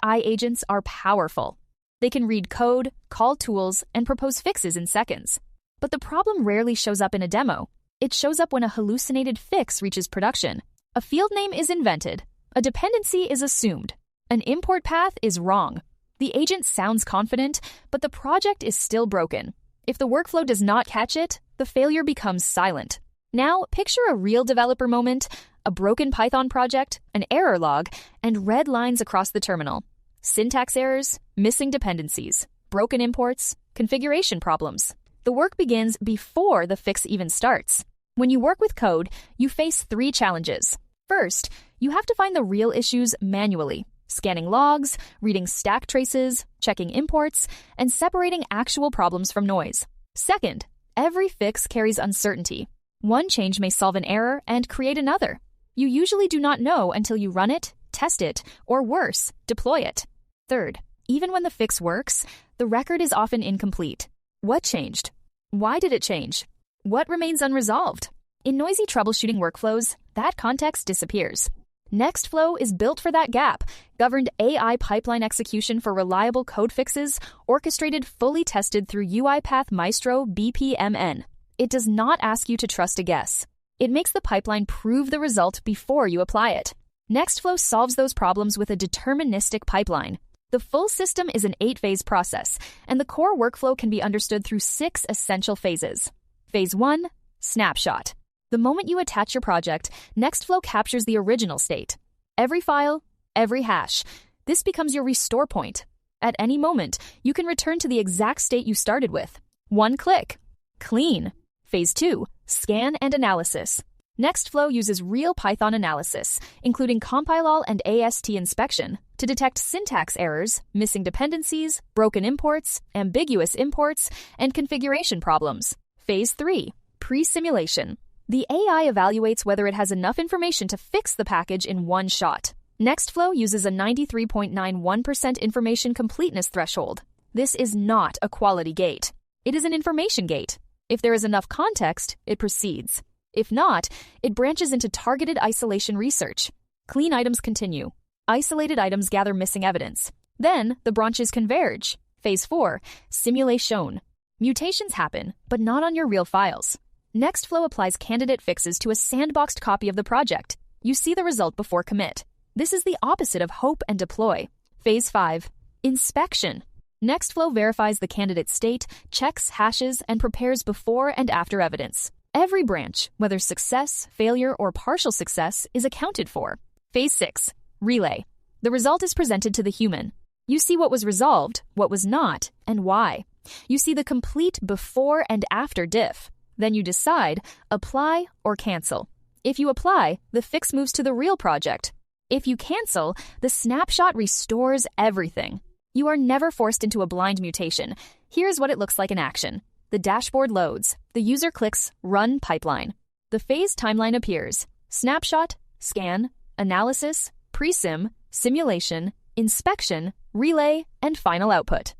AI agents are powerful. They can read code, call tools, and propose fixes in seconds. But the problem rarely shows up in a demo. It shows up when a hallucinated fix reaches production. A field name is invented. A dependency is assumed. An import path is wrong. The agent sounds confident, but the project is still broken. If the workflow does not catch it, the failure becomes silent. Now, picture a real developer moment, a broken Python project, an error log, and red lines across the terminal. Syntax errors, missing dependencies, broken imports, configuration problems. The work begins before the fix even starts. When you work with code, you face 3 challenges. First, you have to find the real issues manually, scanning logs, reading stack traces, checking imports, and separating actual problems from noise. Second, every fix carries uncertainty. One change may solve an error and create another. You usually do not know until you run it, test it, or worse, deploy it. Third, even when the fix works, the record is often incomplete. What changed? Why did it change? What remains unresolved? In noisy troubleshooting workflows, that context disappears. NextFlow is built for that gap, governed AI pipeline execution for reliable code fixes, orchestrated fully tested through UiPath Maestro BPMN. It does not ask you to trust a guess. It makes the pipeline prove the result before you apply it. NextFlow solves those problems with a deterministic pipeline. The full system is an 8-phase process, and the core workflow can be understood through 6 essential phases. Phase 1, snapshot. The moment you attach your project, NextFlow captures the original state. Every file, every hash. This becomes your restore point. At any moment, you can return to the exact state you started with. 1 click. Clean. Phase 2, scan and analysis. NextFlow uses real Python analysis, including compile-all and AST inspection, to detect syntax errors, missing dependencies, broken imports, ambiguous imports, and configuration problems. Phase 3, pre-simulation. The AI evaluates whether it has enough information to fix the package in one shot. NextFlow uses a 93.91% information completeness threshold. This is not a quality gate. It is an information gate. If there is enough context, it proceeds. If not, it branches into targeted isolation research. Clean items continue. Isolated items gather missing evidence. Then, the branches converge. Phase 4, simulation. Mutations happen, but not on your real files. NextFlow applies candidate fixes to a sandboxed copy of the project. You see the result before commit. This is the opposite of hope and deploy. Phase 5, inspection. NextFlow verifies the candidate state, checks hashes, and prepares before and after evidence. Every branch, whether success, failure, or partial success, is accounted for. Phase 6, relay. The result is presented to the human. You see what was resolved, what was not, and why. You see the complete before and after diff. Then you decide, apply or cancel. If you apply, the fix moves to the real project. If you cancel, the snapshot restores everything. You are never forced into a blind mutation. Here's what it looks like in action. The dashboard loads. The user clicks Run Pipeline. The phase timeline appears. Snapshot, scan, analysis, pre-sim, simulation, inspection, relay, and final output.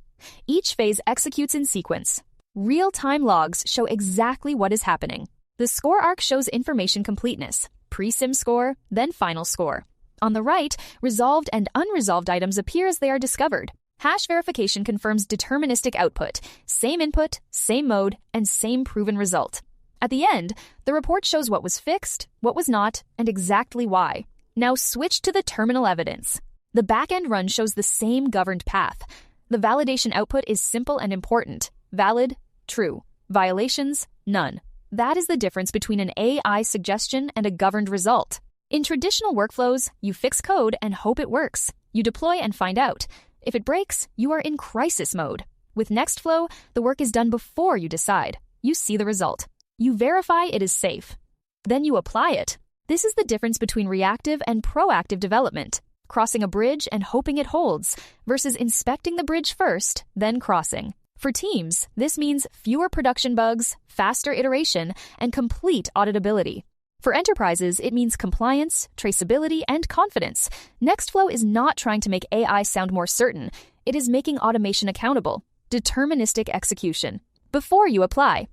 Each phase executes in sequence. Real-time logs show exactly what is happening. The score arc shows information completeness, pre-sim score, then final score. On the right, resolved and unresolved items appear as they are discovered. Hash verification confirms deterministic output, same input, same mode, and same proven result. At the end, the report shows what was fixed, what was not, and exactly why. Now switch to the terminal evidence. The back-end run shows the same governed path. The validation output is simple and important. Valid, true. Violations, none. That is the difference between an AI suggestion and a governed result. In traditional workflows, you fix code and hope it works. You deploy and find out. If it breaks, you are in crisis mode. With NextFlow, the work is done before you decide. You see the result. You verify it is safe. Then you apply it. This is the difference between reactive and proactive development. Crossing a bridge and hoping it holds, versus inspecting the bridge first, then crossing. For teams, this means fewer production bugs, faster iteration, and complete auditability. For enterprises, it means compliance, traceability, and confidence. NextFlow is not trying to make AI sound more certain. It is making automation accountable. Deterministic execution. Before you apply,